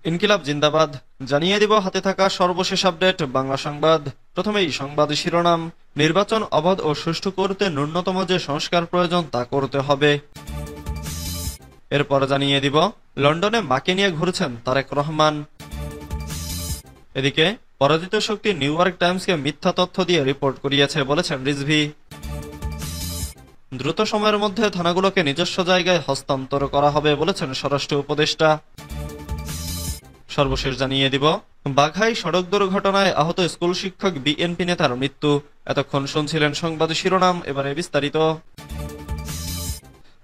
ইনকিলাব জিন্দাবাদ। জানিয়ে দিব হাতে থাকা সর্বশেষ আপডেট বাংলা সংবাদ। প্রথমেই সংবাদ শিরোনাম। নির্বাচন অবাধ ও সুষ্ঠু করতে ন্যূনতম যে সংস্কার প্রয়োজন তা করতে হবে। এরপর জানিয়ে দিব লন্ডনে মাকে নিয়ে ঘুরছেন তারেক রহমান। এদিকে পরাজিত শক্তি নিউ ইয়র্ক টাইমসকে মিথ্যা তথ্য দিয়ে রিপোর্ট করিয়েছে বলেছেন রিজভী। দ্রুত সময়ের মধ্যে থানাগুলোকে নিজস্ব জায়গায় হস্তান্তর করা হবে বলেছেন স্বরাষ্ট্র উপদেষ্টা। সর্বশেষ জানিয়ে দিব বাঘাই সড়ক দুর্ঘটনায় আহত স্কুল শিক্ষক বিএনপি নেতার মৃত্যু। এতক্ষণ শুনছিলেন সংবাদ শিরোনাম, এবারে বিস্তারিত।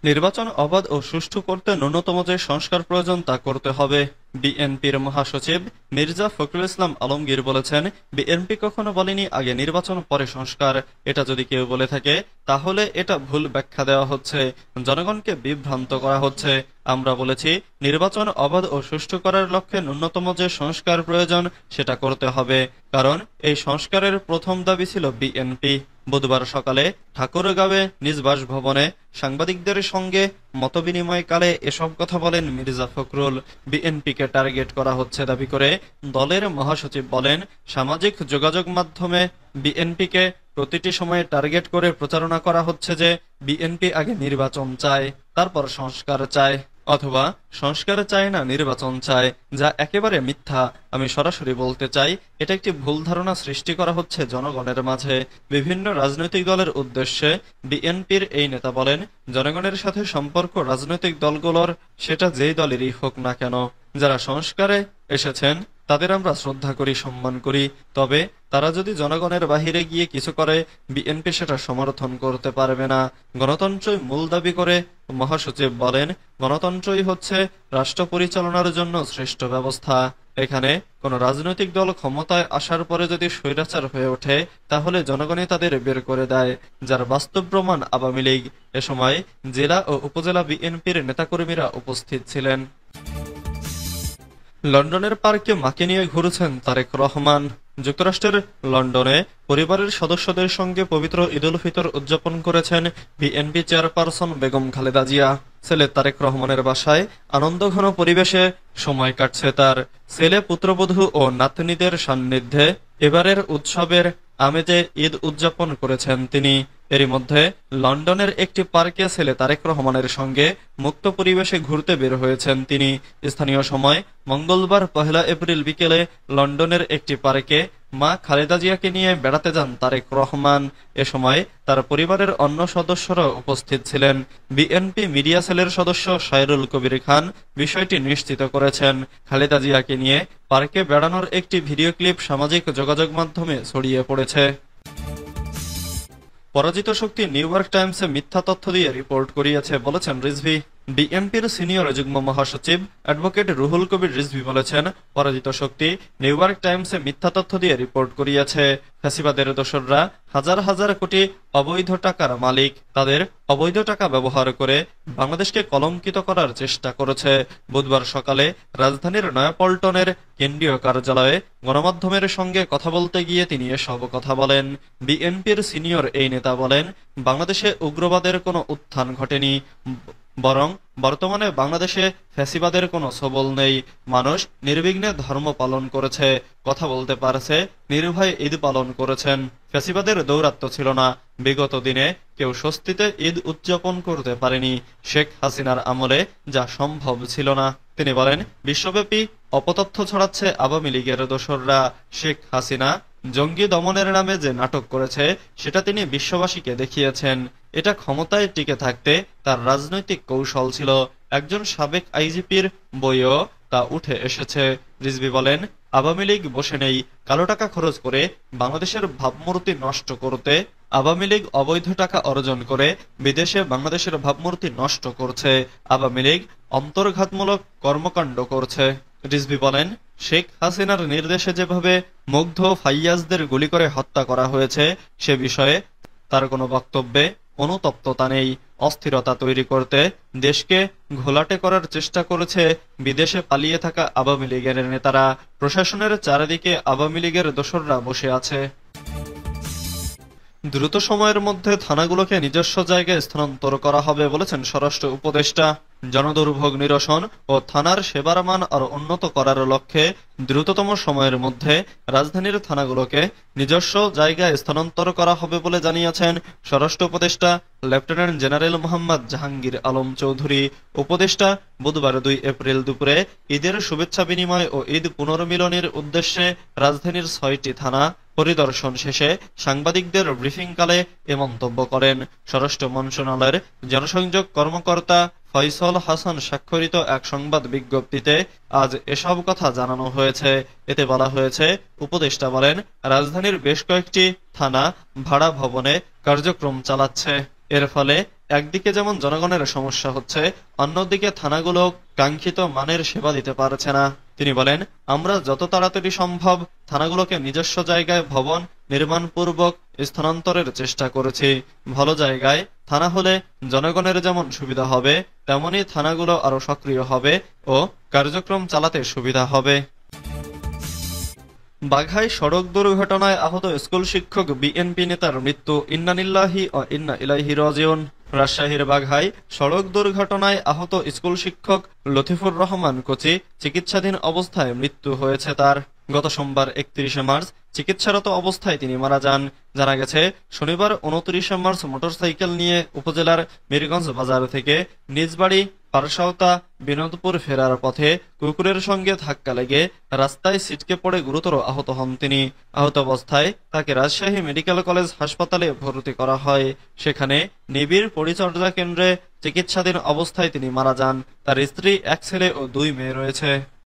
নির্বাচন অবাধ ও সুষ্ঠু করতে ন্যূনতম যে সংস্কার প্রয়োজন তা করতে হবে। বিএনপির মহাসচিব মির্জা ফখরুল ইসলাম আলমগীর বলেছেন, বিএনপি কখনো বলেনি আগে নির্বাচন পরে সংস্কার। এটা যদি কেউ বলে থাকে তাহলে এটা ভুল ব্যাখ্যা দেওয়া হচ্ছে, জনগণকে বিভ্রান্ত করা হচ্ছে। আমরা বলেছি নির্বাচন অবাধ ও সুষ্ঠু করার লক্ষ্যে ন্যূনতম যে সংস্কার প্রয়োজন সেটা করতে হবে, কারণ এই সংস্কারের প্রথম দাবি ছিল বিএনপি। বুধবার সকালে ঠাকুরগাঁওয়ে নিজ বাসভবনে সাংবাদিকদের সঙ্গে মতবিনিময়কালে এসব কথা বলেন মির্জা ফখরুল। বিএনপিকে টার্গেট করা হচ্ছে দাবি করে দলের মহাসচিব বলেন, সামাজিক যোগাযোগ মাধ্যমে বিএনপিকে প্রতিটি সময়ে টার্গেট করে প্রচারণা করা হচ্ছে যে বিএনপি আগে নির্বাচন চায়, তারপর সংস্কার চায়, অথবা সংস্কার চায় না নির্বাচন চায়, যা একেবারে মিথ্যা। আমি সরাসরি বলতে চাই, এটা একটি ভুল ধারণা সৃষ্টি করা হচ্ছে জনগণের মাঝে বিভিন্ন রাজনৈতিক দলের উদ্দেশ্যে। বিএনপির এই নেতা বলেন, জনগণের সাথে সম্পর্ক রাজনৈতিক দলগুলোর, সেটা যেই দলেরই হোক না কেন, যারা সংস্কারে এসেছেন তাদের আমরা শ্রদ্ধা করি, সম্মান করি। তবে তারা যদি জনগণের বাহিরে গিয়ে কিছু করে, বিএনপি সেটা সমর্থন করতে পারবে না। গণতন্ত্রই মূল দাবি করে মহাসচিব বলেন, গণতন্ত্রই হচ্ছে রাষ্ট্র পরিচালনার জন্য শ্রেষ্ঠ ব্যবস্থা। এখানে কোন রাজনৈতিক দল ক্ষমতায় আসার পরে যদি স্বৈরাচার হয়ে ওঠে তাহলে জনগণই তাদের বের করে দেয়, যার বাস্তব প্রমাণ আওয়ামী লীগ। এ সময় জেলা ও উপজেলা বিএনপির নেতাকর্মীরা উপস্থিত ছিলেন। লন্ডনের পার্কে মাকে নিয়ে ঘুরেছেন তারেক রহমান। যুক্তরাষ্ট্রের লন্ডনে পরিবারের সদস্যদের সঙ্গে পবিত্র ঈদ উল ফিতর উদযাপন করেছেন বিএনপি চেয়ারপারসন বেগম খালেদা জিয়া। ছেলে তারেক রহমানের বাসায় আনন্দঘন পরিবেশে সময় কাটছে তার। ছেলে, পুত্রবধূ ও নাতনিদের সান্নিধ্যে এবারের উৎসবের আমেজে ঈদ উদযাপন করেছেন তিনি। এরই মধ্যে লন্ডনের একটি পার্কে ছেলে তারেক রহমানের সঙ্গে মুক্ত পরিবেশে ঘুরতে বের হয়েছেন তিনি। স্থানীয় সময় মঙ্গলবার 1 এপ্রিল বিকেলে লন্ডনের একটি পার্কে মা খালেদা জিয়াকে নিয়ে বেড়াতে যান তারেক রহমান। এ সময় তার পরিবারের অন্য সদস্যরা উপস্থিত ছিলেন। বিএনপি মিডিয়া সেলের সদস্য সাইরুল কবির খান বিষয়টি নিশ্চিত করেছেন। খালেদা জিয়াকে নিয়ে পার্কে বেড়ানোর একটি ভিডিও ক্লিপ সামাজিক যোগাযোগ মাধ্যমে ছড়িয়ে পড়েছে। পরাজিত শক্তি নিউ ইয়র্ক টাইমসে মিথ্যা তথ্য দিয়ে রিপোর্ট করিয়েছে বলেছেন রিজভী। বিএনপির সিনিয়র যুগ্ম মহাসচিব অ্যাডভোকেট রুহুল কবির রিজভী বলেছেন, পরাজিত শক্তি নিউ ইয়র্ক টাইমসে মিথ্যা তথ্য দিয়ে রিপোর্ট করিয়েছে। ফ্যাসিবাদের দোসররা হাজার হাজার কোটি অবৈধ টাকার মালিক, তাদের অবৈধ টাকা ব্যবহার করে বাংলাদেশকে কলঙ্কিত করার চেষ্টা করেছে। বুধবার সকালে রাজধানীর নয়াপল্টনের কেন্দ্রীয় কার্যালয়ে গণমাধ্যমের সঙ্গে কথা বলতে গিয়ে তিনি এসব কথা বলেন। বিএনপির সিনিয়র এই নেতা বলেন, বাংলাদেশে উগ্রবাদের কোনো উত্থান ঘটেনি, বরং বর্তমানে বাংলাদেশে ফ্যাসিবাদের কোনো সবল নেই। মানুষ নির্বিঘ্নে ধর্ম পালন করেছে, কথা বলতে পারছে, নির্ভয়ে ঈদ পালন করেছেন। ফ্যাসিবাদের দৌরাত্ম্য ছিল না। বিগত দিনে কেউ স্বস্তিতে ঈদ উদযাপন করতে পারেনি। শেখ হাসিনার আমলে যা সম্ভব ছিল না। তিনি বলেন, বিশ্বব্যাপী অপতথ্য ছড়াচ্ছে আওয়ামী লীগের দোসররা। শেখ হাসিনা জঙ্গি দমনের নামে যে নাটক করেছে সেটা তিনি বিশ্ববাসীকে দেখিয়েছেন। এটা ক্ষমতায় টিকে থাকতে তার রাজনৈতিক কৌশল ছিল। একজন সাবেক আইজিপির বইও তা উঠে এসেছে। রিজভী বলেন, আওয়ামী লীগ বসে নেই কালো টাকা খরচ করে বাংলাদেশের ভাবমূর্তি নষ্ট করতে। আওয়ামী লীগ অবৈধ টাকা অর্জন করে বিদেশে বাংলাদেশের ভাবমূর্তি নষ্ট করছে। আওয়ামী লীগ অন্তর্ঘাতমূলক কর্মকাণ্ড করছে। রিজভী বলেন, শেখ হাসিনার নির্দেশে যেভাবে মুগ্ধ ফাইয়াজদের গুলি করে হত্যা করা হয়েছে সে বিষয়ে তার কোনো বক্তব্যে অনুতপ্ততা নেই। অস্থিরতা তৈরি করতে দেশকে ঘোলাটে করার চেষ্টা করেছে বিদেশে পালিয়ে থাকা আওয়ামী লীগের নেতারা। প্রশাসনের চারিদিকে আওয়ামী লীগের দোসররা বসে আছে। দ্রুত সময়ের মধ্যে থানাগুলোকে নিজস্ব জায়গায় স্থানান্তর করা হবে বলেছেন স্বরাষ্ট্র উপদেষ্টা। জনদুর্ভোগ নিরসন ও থানার সেবার মান আরও উন্নত করার লক্ষ্যে দ্রুততম সময়ের মধ্যে রাজধানীর থানাগুলোকে নিজস্ব জায়গায় স্থানান্তর করা হবে বলে জানিয়েছেন স্বরাষ্ট্র উপদেষ্টা লেফটেন্যান্ট জেনারেল মোহাম্মদ জাহাঙ্গীর আলম চৌধুরী। উপদেষ্টা বুধবার ২ এপ্রিল দুপুরে ঈদের শুভেচ্ছা বিনিময় ও ঈদ পুনর্মিলনের উদ্দেশ্যে রাজধানীর ৬টি থানা পরিদর্শন শেষে সাংবাদিকদের ব্রিফিংকালে এ মন্তব্য করেন। স্বরাষ্ট্র মন্ত্রণালয়ের জনসংযোগ কর্মকর্তা ফয়সল হাসান স্বাক্ষরিত এক সংবাদ বিজ্ঞপ্তিতে আজ এসব কথা জানানো হয়েছে। এতে বলা হয়েছে, উপদেষ্টা বলেন, রাজধানীর বেশ কয়েকটি থানা ভাড়া ভবনে কার্যক্রম চালাচ্ছে। এর ফলে একদিকে যেমন জনগণের সমস্যা হচ্ছে, অন্যদিকে থানাগুলো কাঙ্ক্ষিত মানের সেবা দিতে পারছে না। তিনি বলেন, আমরা যত তাড়াতাড়ি সম্ভব থানাগুলোকে নিজস্ব জায়গায় ভবন নির্মাণপূর্বক স্থানান্তরের চেষ্টা করেছি। ভালো জায়গায় থানা হলে জনগণের যেমন সুবিধা হবে, তেমনি থানাগুলো আরো সক্রিয় হবে ও কার্যক্রম চালাতে সুবিধা হবে। বাঘায় সড়ক দুর্ঘটনায় আহত স্কুল শিক্ষক বিএনপি নেতার মৃত্যু, ইন্না লিল্লাহি ওয়া ইন্না ইলাইহি রাজিউন। রাজশাহীর বাঘায় সড়ক দুর্ঘটনায় আহত স্কুল শিক্ষক লতিফুর রহমান কোচি চিকিৎসাধীন অবস্থায় মৃত্যু হয়েছে তার। গত সোমবার ৩১ মার্চ চিকিৎসারত অবস্থায় তিনি মারা যান। জানা গেছে, শনিবার ২৯ মার্চ মোটরসাইকেল নিয়ে উপজেলার মিরগঞ্জ বাজার থেকে নিজ বাড়ি পারসাওতা বিনোদপুর ফেরার পথে কুকুরের সঙ্গে ধাক্কা লেগে রাস্তায় ছিটকে পড়ে গুরুতর আহত হন তিনি। আহত অবস্থায় তাকে রাজশাহী মেডিকেল কলেজ হাসপাতালে ভর্তি করা হয়। সেখানে নিবিড় পরিচর্যা কেন্দ্রে চিকিৎসাধীন অবস্থায় তিনি মারা যান। তার স্ত্রী, এক ছেলে ও ২ মেয়ে রয়েছে।